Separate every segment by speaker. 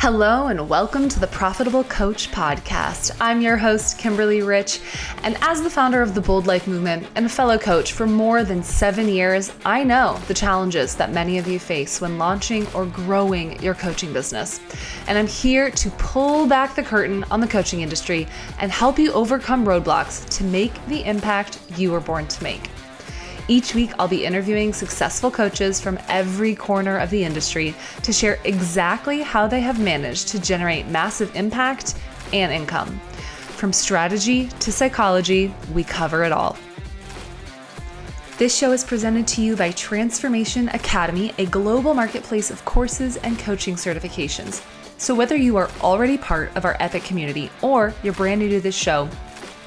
Speaker 1: Hello and welcome to the Profitable Coach Podcast. I'm your host, Kimberly Rich, and as the founder of the Bold Life Movement and a fellow coach for more than 7 years, I know the challenges that many of you face when launching or growing your coaching business. And I'm here to pull back the curtain on the coaching industry and help you overcome roadblocks to make the impact you were born to make. Each week, I'll be interviewing successful coaches from every corner of the industry to share exactly how they have managed to generate massive impact and income. From strategy to psychology, we cover it all. This show is presented to you by Transformation Academy, a global marketplace of courses and coaching certifications. So whether you are already part of our epic community or you're brand new to this show,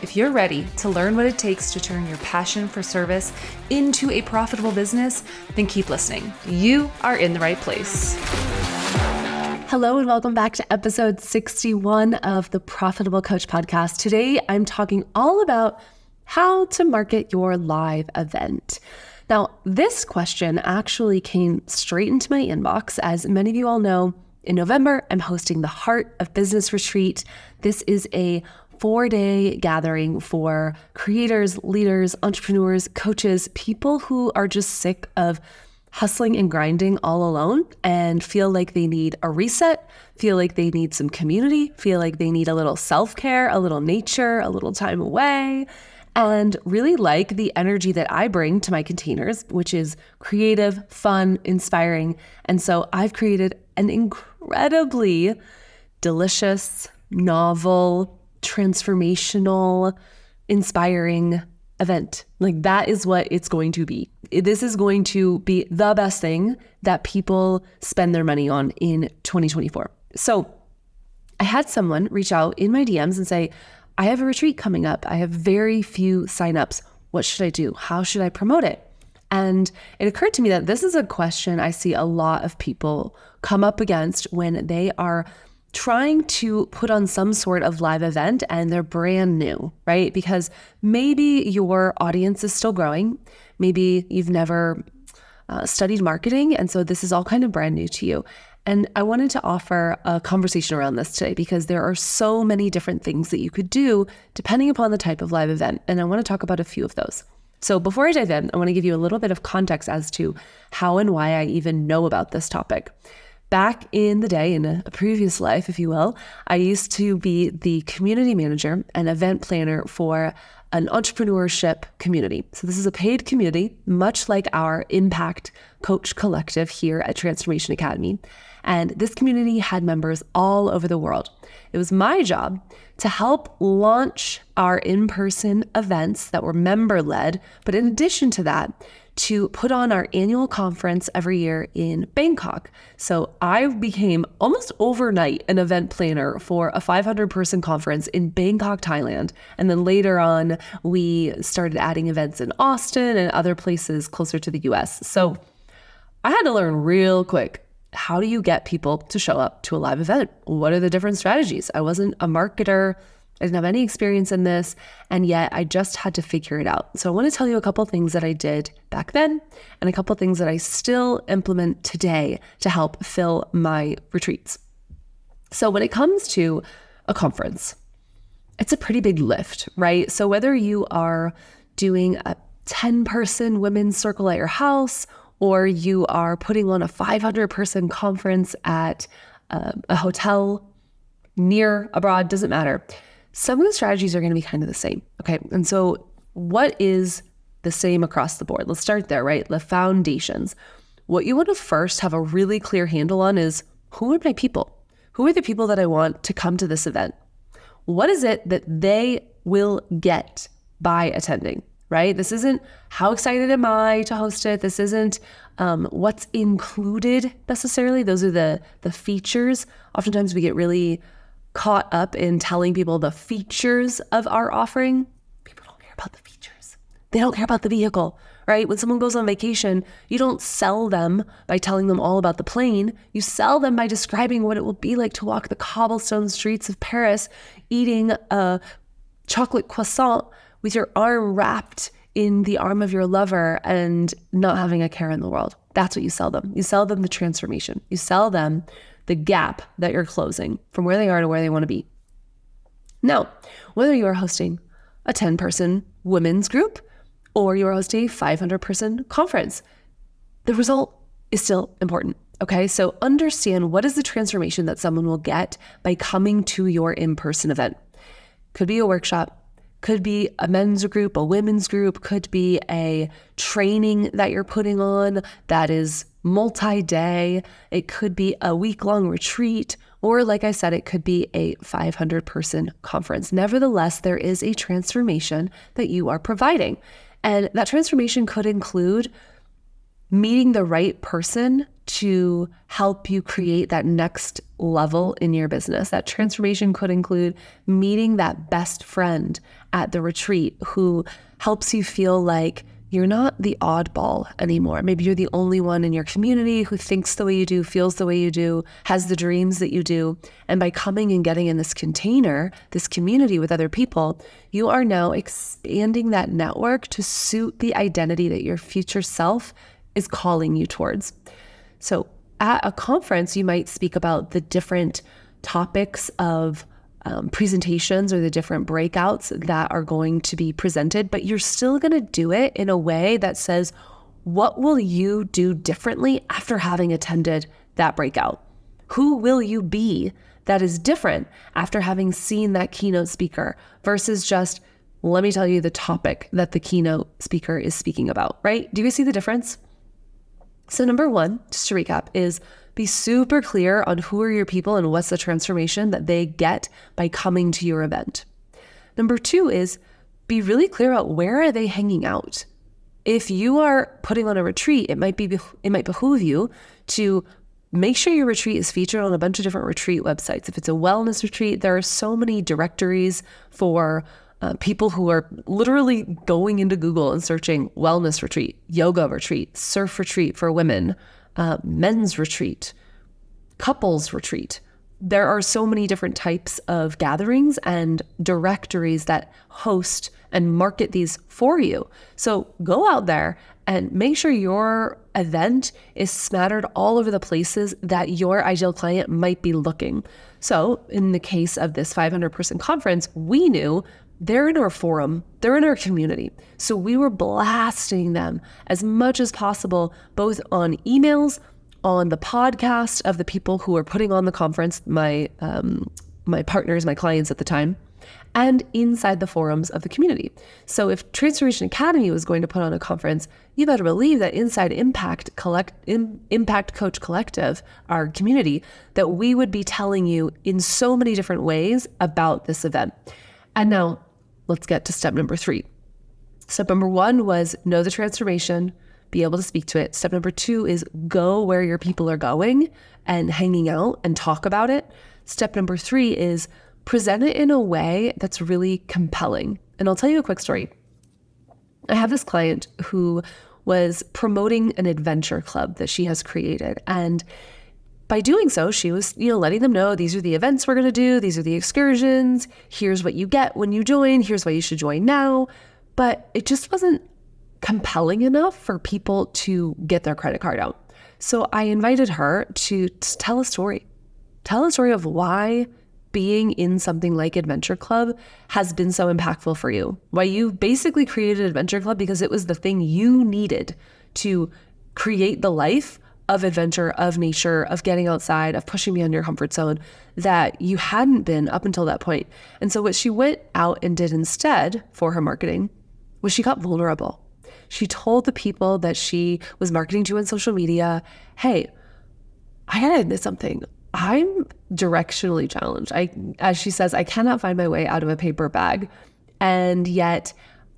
Speaker 1: if you're ready to learn what it takes to turn your passion for service into a profitable business, then keep listening. You are in the right place. Hello and welcome back to episode 61 of the Profitable Coach Podcast. Today, I'm talking all about how to market your live event. Now, this question actually came straight into my inbox. As many of you all know, in November, I'm hosting the Heart of Business Retreat. This is a 4-day gathering for creators, leaders, entrepreneurs, coaches, people who are just sick of hustling and grinding all alone and feel like they need a reset, feel like they need some community, feel like they need a little self-care, a little nature, a little time away, and really like the energy that I bring to my containers, which is creative, fun, inspiring. And so I've created an incredibly delicious, novel, transformational, inspiring event. Like that is what it's going to be. This is going to be the best thing that people spend their money on in 2024. So I had someone reach out in my DMs and say, I have a retreat coming up. I have very few signups. What should I do? How should I promote it? And it occurred to me that this is a question I see a lot of people come up against when they are trying to put on some sort of live event and they're brand new, right? Because maybe your audience is still growing. Maybe you've never studied marketing. And so this is all kind of brand new to you. And I wanted to offer a conversation around this today because there are so many different things that you could do depending upon the type of live event. And I want to talk about a few of those. So before I dive in, I want to give you a little bit of context as to how and why I even know about this topic. Back in the day, in a previous life, if you will, I used to be the community manager and event planner for an entrepreneurship community. So this is a paid community, much like our Impact Coach Collective here at Transformation Academy. And this community had members all over the world. It was my job to help launch our in-person events that were member-led, but in addition to that, to put on our annual conference every year in Bangkok. So I became almost overnight an event planner for a 500-person conference in Bangkok, Thailand. And then later on, we started adding events in Austin and other places closer to the US. So I had to learn real quick. How do you get people to show up to a live event? What are the different strategies? I wasn't a marketer. I didn't have any experience in this, and yet I just had to figure it out. So I want to tell you a couple things that I did back then and a couple things that I still implement today to help fill my retreats. So when it comes to a conference, it's a pretty big lift, right? So whether you are doing a 10-person women's circle at your house or you are putting on a 500-person conference at a hotel near, abroad, doesn't matter. Some of the strategies are going to be kind of the same. Okay. And so what is the same across the board? Let's start there, right? The foundations. What you want to first have a really clear handle on is, who are my people? Who are the people that I want to come to this event? What is it that they will get by attending, right? This isn't how excited am I to host it. This isn't what's included necessarily. Those are the features. Oftentimes we get really caught up in telling people the features of our offering. People don't care about the features. They don't care about the vehicle, right? When someone goes on vacation, you don't sell them by telling them all about the plane. You sell them by describing what it will be like to walk the cobblestone streets of Paris, eating a chocolate croissant with your arm wrapped in the arm of your lover and not having a care in the world. That's what you sell them. You sell them the transformation. You sell them the gap that you're closing from where they are to where they want to be. Now, whether you are hosting a 10-person women's group or you are hosting a 500-person conference, the result is still important. Okay, so understand what is the transformation that someone will get by coming to your in-person event. Could be a workshop, could be a men's group, a women's group, could be a training that you're putting on that is multi-day. It could be a week-long retreat, or like I said, it could be a 500-person conference. Nevertheless, there is a transformation that you are providing. And that transformation could include meeting the right person to help you create that next level in your business. That transformation could include meeting that best friend at the retreat who helps you feel like you're not the oddball anymore. Maybe you're the only one in your community who thinks the way you do, feels the way you do, has the dreams that you do. And by coming and getting in this container, this community with other people, you are now expanding that network to suit the identity that your future self is calling you towards. So at a conference, you might speak about the different topics of presentations or the different breakouts that are going to be presented, but you're still going to do it in a way that says, what will you do differently after having attended that breakout? Who will you be that is different after having seen that keynote speaker versus just, let me tell you the topic that the keynote speaker is speaking about, right? Do you see the difference? So number one, just to recap, is be super clear on who are your people and what's the transformation that they get by coming to your event. Number two is be really clear about where are they hanging out. If you are putting on a retreat, it might behoove you to make sure your retreat is featured on a bunch of different retreat websites. If it's a wellness retreat, there are so many directories for people who are literally going into Google and searching wellness retreat, yoga retreat, surf retreat for women, men's retreat, couples retreat. There are so many different types of gatherings and directories that host and market these for you. So go out there and make sure your event is smattered all over the places that your ideal client might be looking. So in the case of this 500-person conference, we knew they're in our forum, they're in our community. So we were blasting them as much as possible, both on emails, on the podcast of the people who were putting on the conference, my partners, my clients at the time, and inside the forums of the community. So if Transformation Academy was going to put on a conference, you better believe that inside Impact Coach Collective, our community, that we would be telling you in so many different ways about this event. And now let's get to step number 3. Step number 1 was know the transformation, be able to speak to it. Step number 2 is go where your people are going and hanging out and talk about it. Step number 3 is present it in a way that's really compelling. And I'll tell you a quick story. I have this client who was promoting an adventure club that she has created. And by doing so, she was, letting them know these are the events we're going to do. These are the excursions. Here's what you get when you join. Here's why you should join now. But it just wasn't compelling enough for people to get their credit card out. So I invited her to tell a story. Tell a story of why being in something like Adventure Club has been so impactful for you. Why you basically created Adventure Club because it was the thing you needed to create the life of adventure, of nature, of getting outside, of pushing beyond your comfort zone that you hadn't been up until that point. And so what she went out and did instead for her marketing was she got vulnerable. She told the people that she was marketing to on social media, hey, I gotta admit something. I'm directionally challenged. As she says, I cannot find my way out of a paper bag. And yet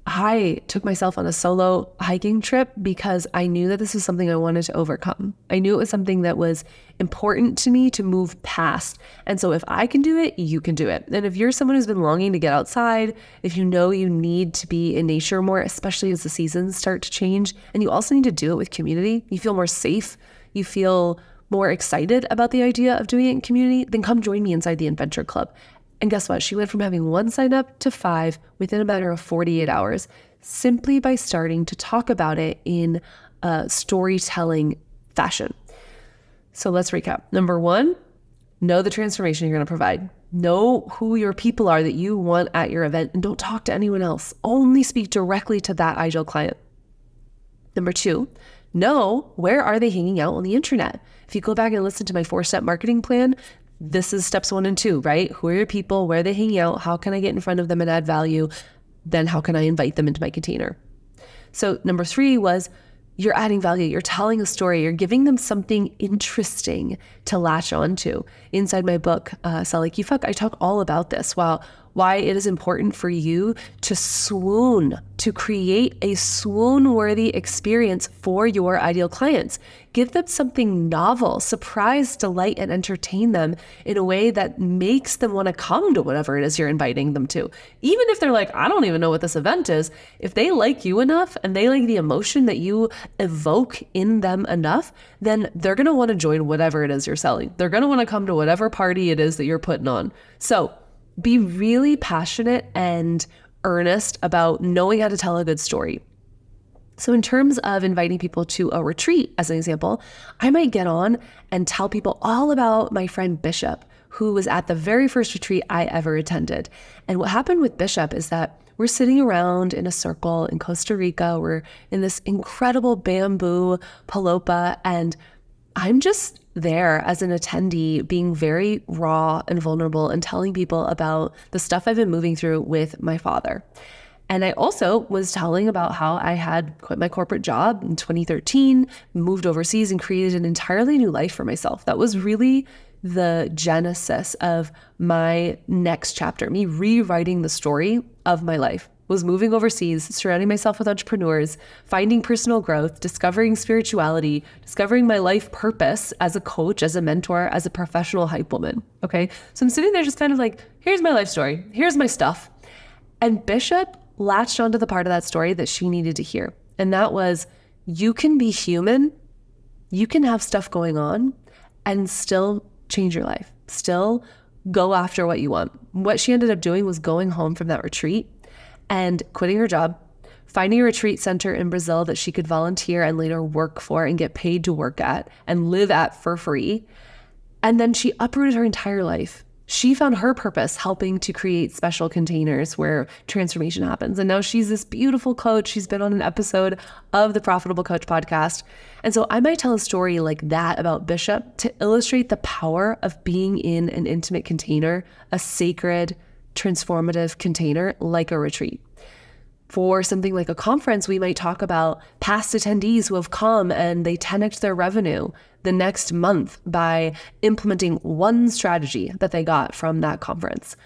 Speaker 1: I took myself on a solo hiking trip because I knew that this was something I wanted to overcome. I knew it was something that was important to me to move past. And so if I can do it, you can do it. And if you're someone who's been longing to get outside, if you know you need to be in nature more, especially as the seasons start to change, and you also need to do it with community, you feel more safe, you feel more excited about the idea of doing it in community, then come join me inside the Adventure Club. And guess what? She went from having 1 sign up to 5 within a matter of 48 hours, simply by starting to talk about it in a storytelling fashion. So let's recap. Number 1,
Speaker 2: Know the transformation you're going to provide. Know who your people are that you want at your event, and don't talk to anyone else. Only speak directly to that ideal client. Number 2, know where are they hanging out on the internet. If you go back and listen to my 4-step marketing plan, this is steps 1 and 2, right? Who are your people? Where are they hanging out? How can I get in front of them and add value? Then how can I invite them into my container? So number 3 was you're adding value. You're telling a story. You're giving them something interesting to latch onto. Inside my book, Sell Like You Fuck, I talk all about this. Why it is important for you to swoon, to create a swoon-worthy experience for your ideal clients. Give them something novel, surprise, delight, and entertain them in a way that makes them want to come to whatever it is you're inviting them to. Even if they're like, I don't even know what this event is, if they like you enough and they like the emotion that you evoke in them enough, then they're going to want to join whatever it is you're selling. They're going to want to come to whatever party it is that you're putting on. So be really passionate and earnest about knowing how to tell a good story. So in terms of inviting people to a retreat, as an example, I might get on and tell people all about my friend Bishop, who was at the very first retreat I ever attended. And what happened with Bishop is that we're sitting around in a circle in Costa Rica. We're in this incredible bamboo palapa, and I'm just there as an attendee being very raw and vulnerable and telling people about the stuff I've been moving through with my father. And I also was telling about how I had quit my corporate job in 2013, moved overseas and created an entirely new life for myself. That was really the genesis of my next chapter, me rewriting the story of my life. Was moving overseas, surrounding myself with entrepreneurs, finding personal growth, discovering spirituality, discovering my life purpose as a coach, as a mentor, as a professional hype woman. Okay. So I'm sitting there just kind of like, here's my life story. Here's my stuff. And Bishop latched onto the part of that story that she needed to hear. And that was, you can be human, you can have stuff going on and still change your life, still go after what you want. What she ended up doing was going home from that retreat and quitting her job, finding a retreat center in Brazil that she could volunteer and later work for and get paid to work at and live at for free. And then she uprooted her entire life. She found her purpose helping to create special containers where transformation happens. And now she's this beautiful coach. She's been on an episode of the Profitable Coach podcast. And so I might tell a story like that about Bishop to illustrate the power of being in an intimate container, a sacred, transformative container like a retreat. For something like a conference, we might talk about past attendees who have come and they 10x their revenue the next month by implementing one strategy that they got from that conference.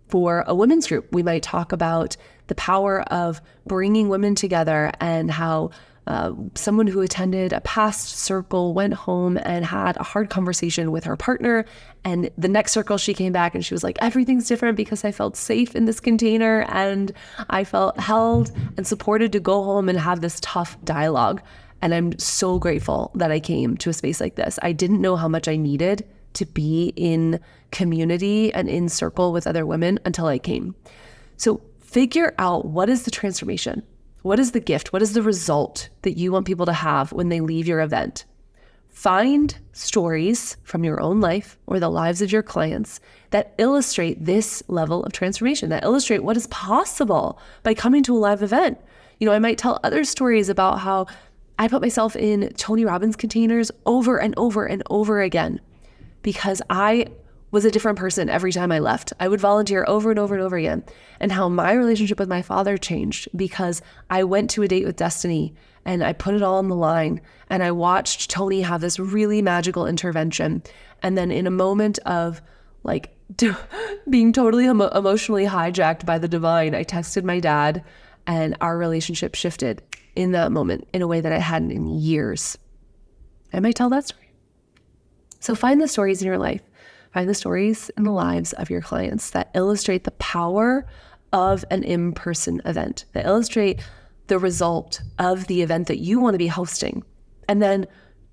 Speaker 2: For a women's group, we might talk about the power of bringing women together and how someone who attended a past circle went home and had a hard conversation with her partner. And the next circle, she came back and she was like, everything's different because I felt safe in this container and I felt held and supported to go home and have this tough dialogue. And I'm so grateful that I came to a space like this. I didn't know how much I needed to be in community and in circle with other women until I came. So figure out, what is the transformation? What is the gift? What is the result that you want people to have when they leave your event? Find stories from your own life or the lives of your clients that illustrate this level of transformation, that illustrate what is possible by coming to a live event. You know, I might tell other stories about how I put myself in Tony Robbins containers over and over and over again because I was a different person every time I left. I would volunteer over and over and over again. And how my relationship with my father changed because I went to a date with destiny and I put it all on the line and I watched Tony have this really magical intervention. And then in a moment of like being totally emotionally hijacked by the divine, I texted my dad and our relationship shifted in that moment in a way that I hadn't in years. I might tell that story. So find the stories in your life. Find the stories in the lives of your clients that illustrate the power of an in-person event, that illustrate the result of the event that you want to be hosting. And then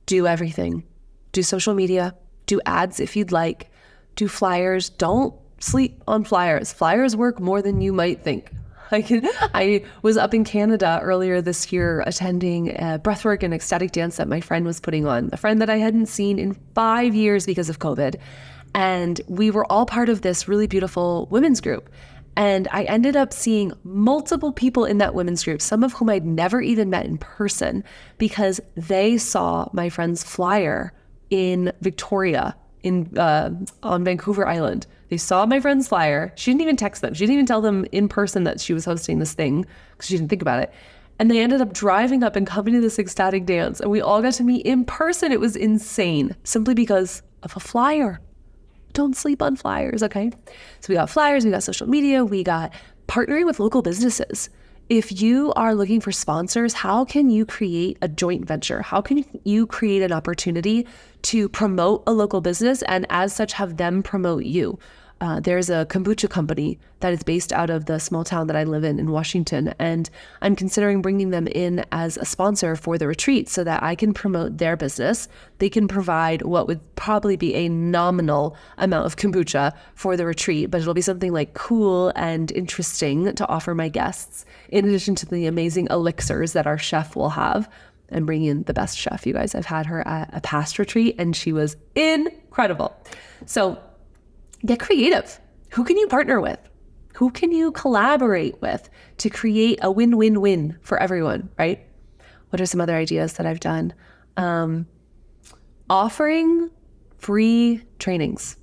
Speaker 2: do everything. Do social media, do ads if you'd like, do flyers. Don't sleep on flyers. Flyers work more than you might think. I was up in Canada earlier this year attending a breathwork and ecstatic dance that my friend was putting on, a friend that I hadn't seen in 5 years because of COVID. And we were all part of this really beautiful women's group. And I ended up seeing multiple people in that women's group, some of whom I'd never even met in person, because they saw my friend's flyer in Victoria on Vancouver Island. They saw my friend's flyer. She didn't even text them. She didn't even tell them in person that she was hosting this thing because she didn't think about it. And they ended up driving up and coming to this ecstatic dance. And we all got to meet in person. It was insane, simply because of a flyer. Don't sleep on flyers, okay? So we got flyers, we got social media, we got partnering with local businesses. If you are looking for sponsors, how can you create a joint venture? How can you create an opportunity to promote a local business and as such have them promote you? There's a kombucha company that is based out of the small town that I live in Washington, and I'm considering bringing them in as a sponsor for the retreat so that I can promote their business. They can provide what would probably be a nominal amount of kombucha for the retreat, but it'll be something like cool and interesting to offer my guests, in addition to the amazing elixirs that our chef will have. I'm bringing in the best chef, you guys. I've had her at a past retreat and she was incredible. So get creative. Who can you partner with? Who can you collaborate with to create a win-win-win for everyone, right? What are some other ideas that I've done? Offering free trainings.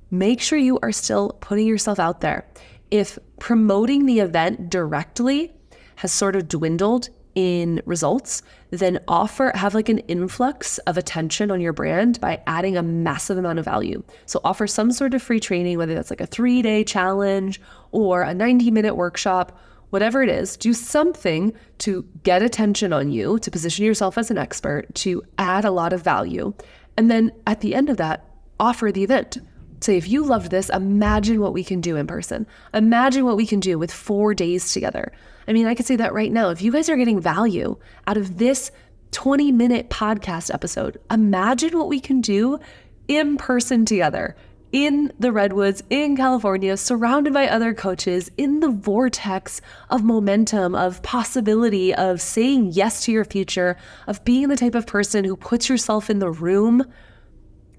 Speaker 2: Make sure you are still putting yourself out there. If promoting the event directly has sort of dwindled in results, then have like an influx of attention on your brand by adding a massive amount of value. So offer some sort of free training, whether that's like a 3-day challenge or a 90-minute workshop, whatever it is. Do something to get attention on you, to position yourself as an expert, to add a lot of value. And then at the end of that, offer the event. Say, if you loved this, imagine what we can do in person. Imagine what we can do with 4 days together. I mean, I could say that right now. If you guys are getting value out of this 20-minute podcast episode, imagine what we can do in person together, in the Redwoods, in California, surrounded by other coaches, in the vortex of momentum, of possibility, of saying yes to your future, of being the type of person who puts yourself in the room.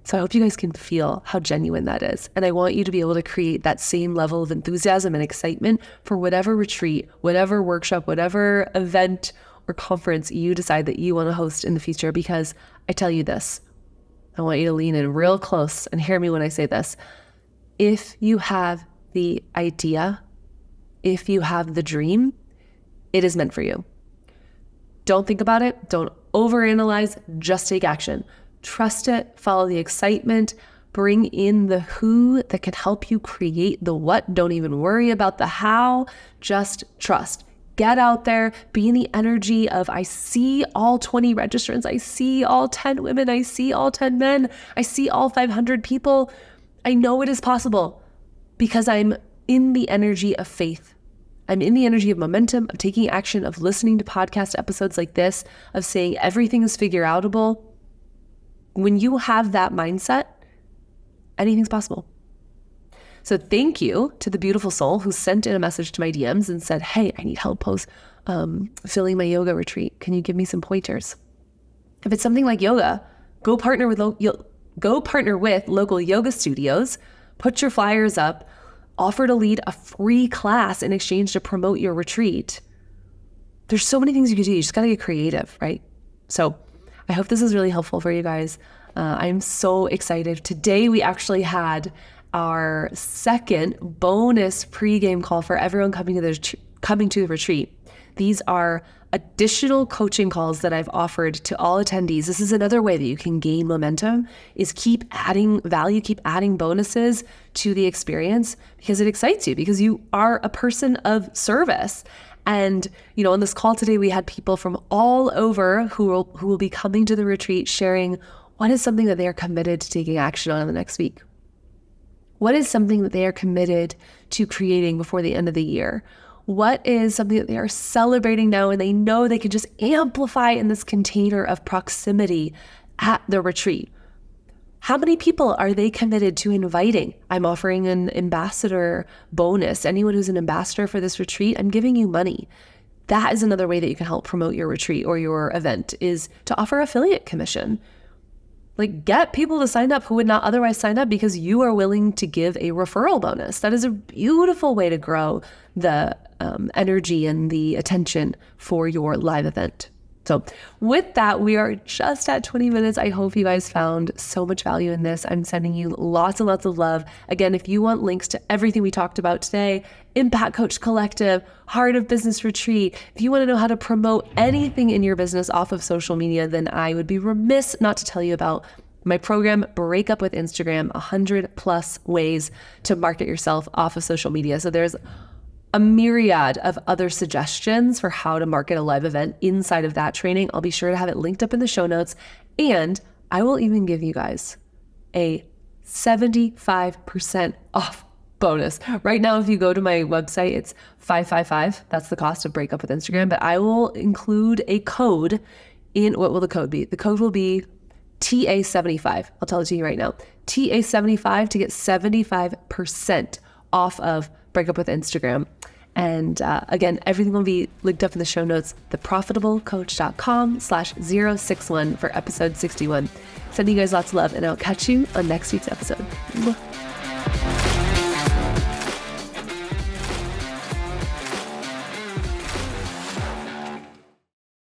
Speaker 2: So I hope you guys can feel how genuine that is. And I want you to be able to create that same level of enthusiasm and excitement for whatever retreat, whatever workshop, whatever event or conference you decide that you want to host in the future. Because I tell you this, I want you to lean in real close and hear me when I say this. If you have the idea, if you have the dream, it is meant for you. Don't think about it. Don't overanalyze. Just take action. Trust it, follow the excitement, bring in the who that can help you create the what. Don't even worry about the how, just trust. Get out there, be in the energy of, I see all 20 registrants, I see all 10 women, I see all 10 men, I see all 500 people. I know it is possible because I'm in the energy of faith. I'm in the energy of momentum, of taking action, of listening to podcast episodes like this, of saying everything is figure-outable. When you have that mindset, anything's possible. So thank you to the beautiful soul who sent in a message to my DMs and said, hey, I need help filling my yoga retreat. Can you give me some pointers? If it's something like yoga, go partner with local yoga studios, put your flyers up, offer to lead a free class in exchange to promote your retreat. There's so many things you can do. You just got to get creative, right? So I hope this is really helpful for you guys. I'm so excited. Today, we actually had our second bonus pregame call for everyone coming to the retreat. These are additional coaching calls that I've offered to all attendees. This is another way that you can gain momentum, is keep adding value, keep adding bonuses to the experience because it excites you, because you are a person of service. And, on this call today, we had people from all over who will be coming to the retreat sharing what is something that they are committed to taking action on in the next week. What is something that they are committed to creating before the end of the year? What is something that they are celebrating now and they know they can just amplify in this container of proximity at the retreat? How many people are they committed to inviting? I'm offering an ambassador bonus. Anyone who's an ambassador for this retreat, I'm giving you money. That is another way that you can help promote your retreat or your event, is to offer affiliate commission. Like, get people to sign up who would not otherwise sign up because you are willing to give a referral bonus. That is a beautiful way to grow the energy and the attention for your live event. So with that, we are just at 20 minutes. I hope you guys found so much value in this. I'm sending you lots and lots of love. Again, if you want links to everything we talked about today, Impact Coach Collective, Heart of Business Retreat, if you want to know how to promote anything in your business off of social media, then I would be remiss not to tell you about my program, Break Up with Instagram, 100+ ways to market yourself off of social media. So there's a myriad of other suggestions for how to market a live event inside of that training. I'll be sure to have it linked up in the show notes. And I will even give you guys a 75% off bonus. Right now, if you go to my website, it's $555. That's the cost of Break Up with Instagram. But I will include a code in, what will the code be? The code will be TA75. I'll tell it to you right now. TA75 to get 75% off of Break Up with Instagram. And again, everything will be linked up in the show notes, theprofitablecoach.com/061 for episode 61. Sending you guys lots of love, and I'll catch you on next week's episode.